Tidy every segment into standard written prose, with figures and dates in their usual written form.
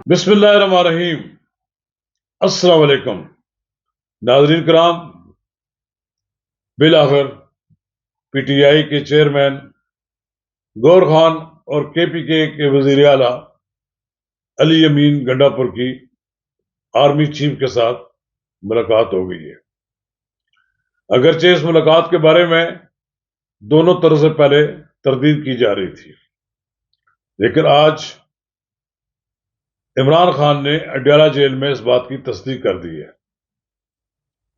بسم اللہ الرحمن الرحیم۔ السلام علیکم ناظرین کرام، بالآخر پی ٹی آئی کے چیئرمین گور خان اور کے پی کے وزیر اعلیٰ علی امین گنڈا پور کی آرمی چیف کے ساتھ ملاقات ہو گئی ہے۔ اگرچہ اس ملاقات کے بارے میں دونوں طرف سے پہلے تردید کی جا رہی تھی، لیکن آج عمران خان نے اڈیالہ جیل میں اس بات کی تصدیق کر دی ہے،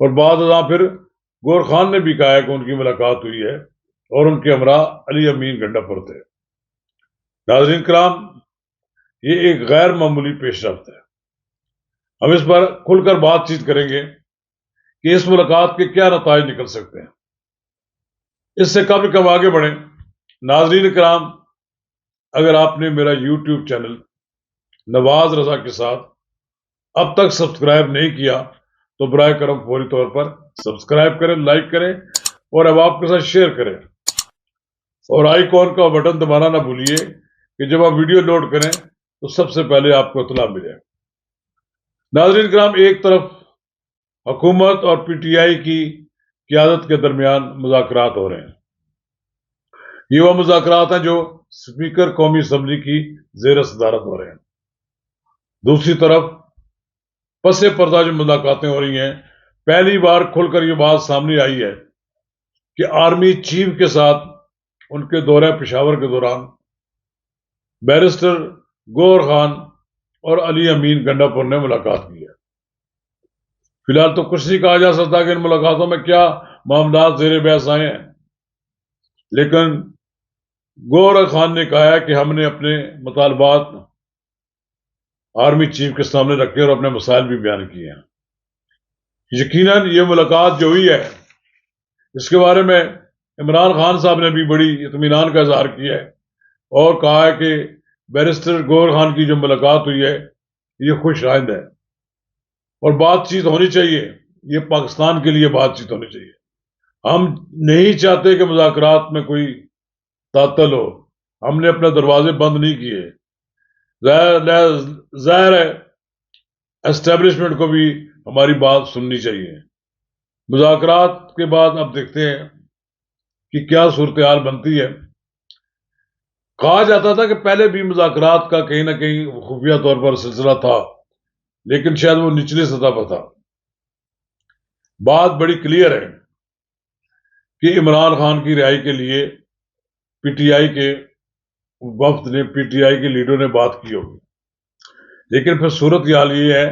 اور بعد ازاں پھر گور خان نے بھی کہا ہے کہ ان کی ملاقات ہوئی ہے اور ان کے ہمراہ علی امین گنڈا پور تھے۔ ناظرین کرام، یہ ایک غیر معمولی پیش رفت ہے۔ ہم اس پر کھل کر بات چیت کریں گے کہ اس ملاقات کے کیا نتائج نکل سکتے ہیں۔ اس سے کم آگے بڑھیں۔ ناظرین کرام، اگر آپ نے میرا یوٹیوب چینل نواز رضا کے ساتھ اب تک سبسکرائب نہیں کیا تو برائے کرم فوری طور پر سبسکرائب کریں، لائک کریں اور اب آپ کے ساتھ شیئر کریں، اور آئیکن کا بٹن دبانا نہ بھولیے کہ جب آپ ویڈیو لوڈ کریں تو سب سے پہلے آپ کو اطلاع ملے۔ ناظرین کرام، ایک طرف حکومت اور پی ٹی آئی کی قیادت کے درمیان مذاکرات ہو رہے ہیں۔ یہ وہ مذاکرات ہیں جو اسپیکر قومی اسمبلی کی زیر صدارت ہو رہے ہیں۔ دوسری طرف پس پردہ جو ملاقاتیں ہو رہی ہیں، پہلی بار کھل کر یہ بات سامنے آئی ہے کہ آرمی چیف کے ساتھ ان کے دورہ پشاور کے دوران بیرسٹر گور خان اور علی امین گنڈا پور نے ملاقات کی ہے۔ فی الحال تو کچھ نہیں کہا جا سکتا کہ ان ملاقاتوں میں کیا معاملات زیر بحث آئے ہیں، لیکن گور خان نے کہا ہے کہ ہم نے اپنے مطالبات آرمی چیف کے سامنے رکھے اور اپنے مسائل بھی بیان کیے ہیں۔ یقیناً یہ ملاقات جو ہوئی ہے، اس کے بارے میں عمران خان صاحب نے بھی بڑی اطمینان کا اظہار کیا ہے اور کہا ہے کہ بیرسٹر گور خان کی جو ملاقات ہوئی ہے یہ خوش آئند ہے اور بات چیت ہونی چاہیے۔ یہ پاکستان کے لیے بات چیت ہونی چاہیے۔ ہم نہیں چاہتے کہ مذاکرات میں کوئی تعطل ہو۔ ہم نے اپنے دروازے بند نہیں کیے۔ ظاہر ہے اسٹیبلشمنٹ کو بھی ہماری بات سننی چاہیے۔ مذاکرات کے بعد اب دیکھتے ہیں کہ کیا صورتحال بنتی ہے۔ کہا جاتا تھا کہ پہلے بھی مذاکرات کا کہیں نہ کہیں خفیہ طور پر سلسلہ تھا، لیکن شاید وہ نچلی سطح پر تھا۔ بات بڑی کلیئر ہے کہ عمران خان کی رہائی کے لیے پی ٹی آئی کے وفد نے، پی ٹی آئی کے لیڈروں نے بات کی ہوگی، لیکن پھر صورتحال یہ ہے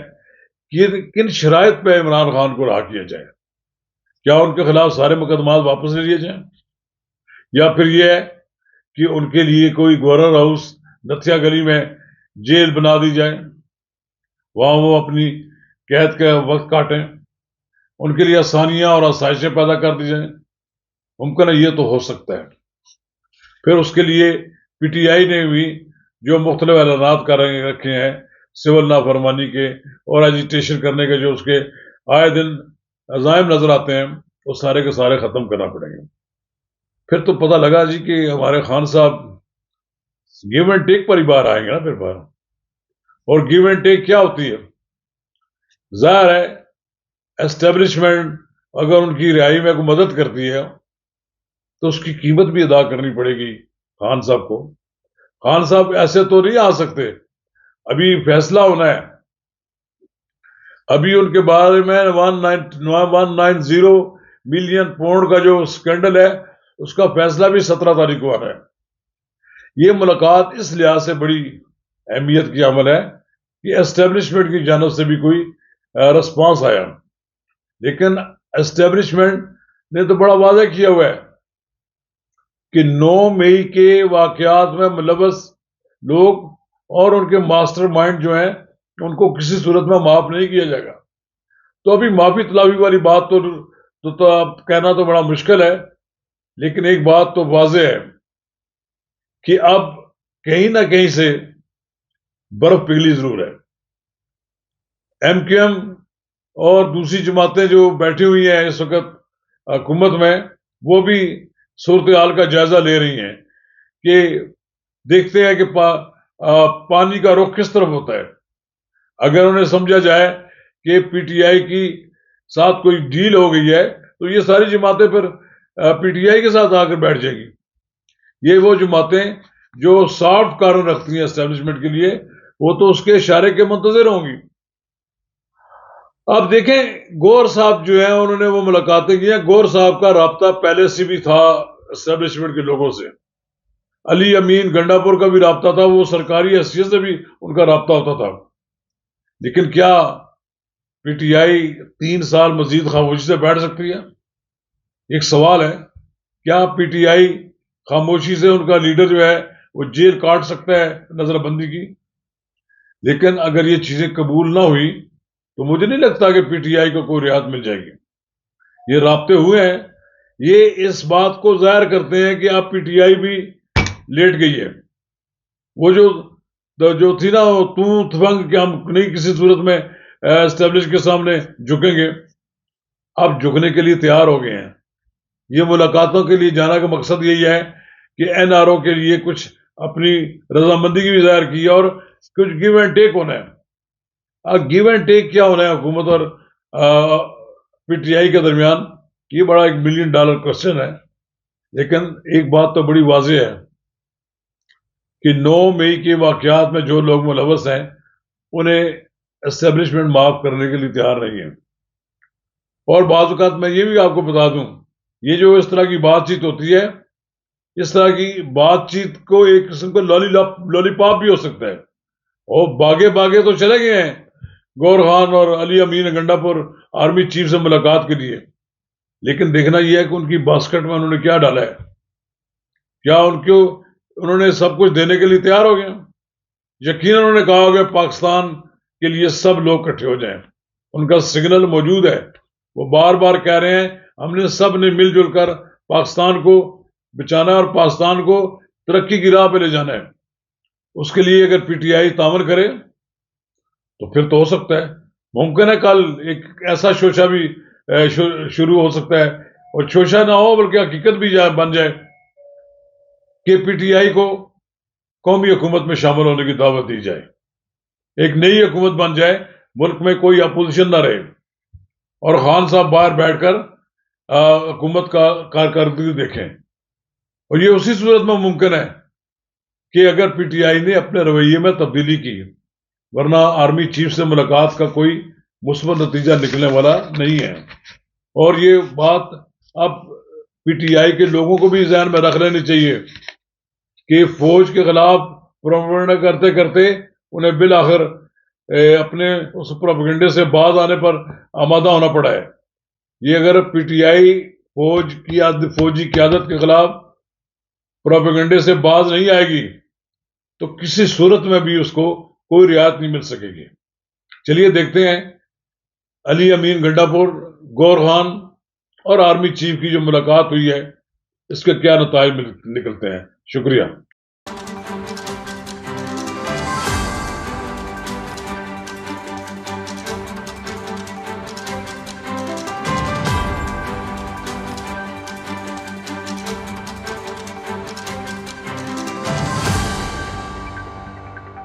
کہ کن شرائط پہ عمران خان کو رہا کیا جائے۔ کیا ان کے خلاف سارے مقدمات واپس لے لیے جائیں، یا پھر یہ ہے کہ ان کے لیے کوئی گورنر ہاؤس نتھیا گلی میں جیل بنا دی جائے، وہاں وہ اپنی قید کا وقت کاٹیں، ان کے لیے آسانیاں اور آسائشیں پیدا کر دی جائیں۔ ممکن ہے یہ تو ہو سکتا ہے۔ پھر اس کے لیے پی ٹی آئی نے بھی جو مختلف اعلانات کر رکھے ہیں سول نافرمانی کے اور ایجیٹیشن کرنے کے، جو اس کے آئے دن عزائم نظر آتے ہیں، وہ سارے کے سارے ختم کرنا پڑیں گے۔ پھر تو پتہ لگا جی کہ ہمارے خان صاحب گیو اینڈ ٹیک پر ہی باہر آئیں گے نا۔ پھر باہر، اور گیو اینڈ ٹیک کیا ہوتی ہے؟ ظاہر ہے اسٹیبلشمنٹ اگر ان کی رہائی میں کوئی مدد کرتی ہے تو اس کی قیمت بھی ادا کرنی پڑے گی خان صاحب کو۔ خان صاحب ایسے تو نہیں آ سکتے، ابھی فیصلہ ہونا ہے۔ ابھی ان کے بارے میں 190 ملین پاؤنڈ کا جو سکینڈل ہے، اس کا فیصلہ بھی 17 تاریخ کو آنا ہے۔ یہ ملاقات اس لحاظ سے بڑی اہمیت کی عمل ہے کہ اسٹیبلشمنٹ کی جانب سے بھی کوئی رسپانس آیا، لیکن اسٹیبلشمنٹ نے تو بڑا واضح کیا ہوا ہے کہ 9 مئی کے واقعات میں ملوث لوگ اور ان کے ماسٹر مائنڈ جو ہیں ان کو کسی صورت میں معاف نہیں کیا جائے گا۔ تو ابھی معافی طلبی والی بات تو اب کہنا تو بڑا مشکل ہے، لیکن ایک بات تو واضح ہے کہ اب کہیں نہ کہیں سے برف پگھلی ضرور ہے۔ ایم کیو ایم اور دوسری جماعتیں جو بیٹھی ہوئی ہیں اس وقت حکومت میں، وہ بھی صورتحال کا جائزہ لے رہی ہیں کہ دیکھتے ہیں کہ پانی کا رخ کس طرف ہوتا ہے۔ اگر انہیں سمجھا جائے کہ پی ٹی آئی کی ساتھ کوئی ڈیل ہو گئی ہے تو یہ ساری جماعتیں پھر پی ٹی آئی کے ساتھ آ کر بیٹھ جائیں گی. یہ وہ جماعتیں جو سافٹ کارنر رکھتی ہیں اسٹیبلشمنٹ کے لیے، وہ تو اس کے اشارے کے منتظر ہوں گی. اب دیکھیں گور صاحب جو ہیں انہوں نے وہ ملاقاتیں کی ہیں. گور صاحب کا رابطہ پہلے سے بھی تھا اسٹیبلشمنٹ کے لوگوں سے. علی امین گنڈا پور کا بھی رابطہ تھا، وہ سرکاری حیثیت سے بھی ان کا رابطہ ہوتا تھا. لیکن کیا پی ٹی آئی 3 سال مزید خاموشی سے بیٹھ سکتی ہے؟ ایک سوال ہے. کیا پی ٹی آئی خاموشی سے ان کا لیڈر جو ہے وہ جیل کاٹ سکتا ہے نظر بندی کی؟ لیکن اگر یہ چیزیں قبول نہ ہوئی تو مجھے نہیں لگتا کہ پی ٹی آئی کو کوئی رعایت مل جائے گی. یہ رابطے ہوئے ہیں، یہ اس بات کو ظاہر کرتے ہیں کہ اب پی ٹی آئی بھی لیٹ گئی ہے. وہ جو تھی نا وہ تفنگ کہ ہم نہیں کسی صورت میں اسٹیبلش کے سامنے جھکیں گے، اب جھکنے کے لیے تیار ہو گئے ہیں. یہ ملاقاتوں کے لیے جانا کا مقصد یہی ہے کہ این آر او کے لیے کچھ اپنی رضامندی کی بھی ظاہر کی ہے اور کچھ گیو اینڈ ٹیک ہونا ہے. اب گیو اینڈ ٹیک کیا ہونا ہے حکومت اور پی ٹی آئی کے درمیان؟ یہ بڑا $1 ملین کوشچن ہے. لیکن ایک بات تو بڑی واضح ہے کہ 9 مئی کے واقعات میں جو لوگ ملوث ہیں انہیں اسٹیبلشمنٹ معاف کرنے کے لیے تیار نہیں ہے. اور بعض اوقات میں یہ بھی آپ کو بتا دوں، یہ جو اس طرح کی بات چیت ہوتی ہے، اس طرح کی بات چیت کو ایک قسم کا لولی پاپ بھی ہو سکتا ہے. اور باگے تو چلے گئے ہیں گور خان اور علی امین گنڈا پور آرمی چیف سے ملاقات کے لیے، لیکن دیکھنا یہ ہے کہ ان کی باسکٹ میں انہوں نے کیا ڈالا ہے. کیا انہوں نے سب کچھ دینے کے لیے تیار ہو گئے؟ یقیناً انہوں نے کہا ہوگا پاکستان کے لیے سب لوگ اکٹھے ہو جائیں. ان کا سگنل موجود ہے، وہ بار بار کہہ رہے ہیں ہم نے سب نے مل جل کر پاکستان کو بچانا ہے اور پاکستان کو ترقی کی راہ پہ لے جانا ہے. اس کے لیے اگر پی ٹی آئی تعاون کرے تو پھر تو ہو سکتا ہے، ممکن ہے کل ایک ایسا شوشہ بھی شروع ہو سکتا ہے، اور شوشہ نہ ہو بلکہ حقیقت بھی بن جائے کہ پی ٹی آئی کو قومی حکومت میں شامل ہونے کی دعوت دی جائے، ایک نئی حکومت بن جائے، ملک میں کوئی اپوزیشن نہ رہے اور خان صاحب باہر بیٹھ کر حکومت کا کارکردگی دیکھیں. اور یہ اسی صورت میں ممکن ہے کہ اگر پی ٹی آئی نے اپنے رویے میں تبدیلی کی، ورنہ آرمی چیف سے ملاقات کا کوئی مثبت نتیجہ نکلنے والا نہیں ہے. اور یہ بات اب پی ٹی آئی کے لوگوں کو بھی ذہن میں رکھ لینی چاہیے کہ فوج کے خلاف پروپیگنڈا کرتے کرتے انہیں بالآخر اپنے اس پروپیگنڈے سے باز آنے پر آمادہ ہونا پڑا ہے. یہ اگر پی ٹی آئی فوجی قیادت کے خلاف پروپیگنڈے سے باز نہیں آئے گی تو کسی صورت میں بھی اس کو کوئی رعایت نہیں مل سکے گی. چلیے دیکھتے ہیں علی امین گنڈا پور، گور خان اور آرمی چیف کی جو ملاقات ہوئی ہے اس کے کیا نتائج نکلتے ہیں. شکریہ.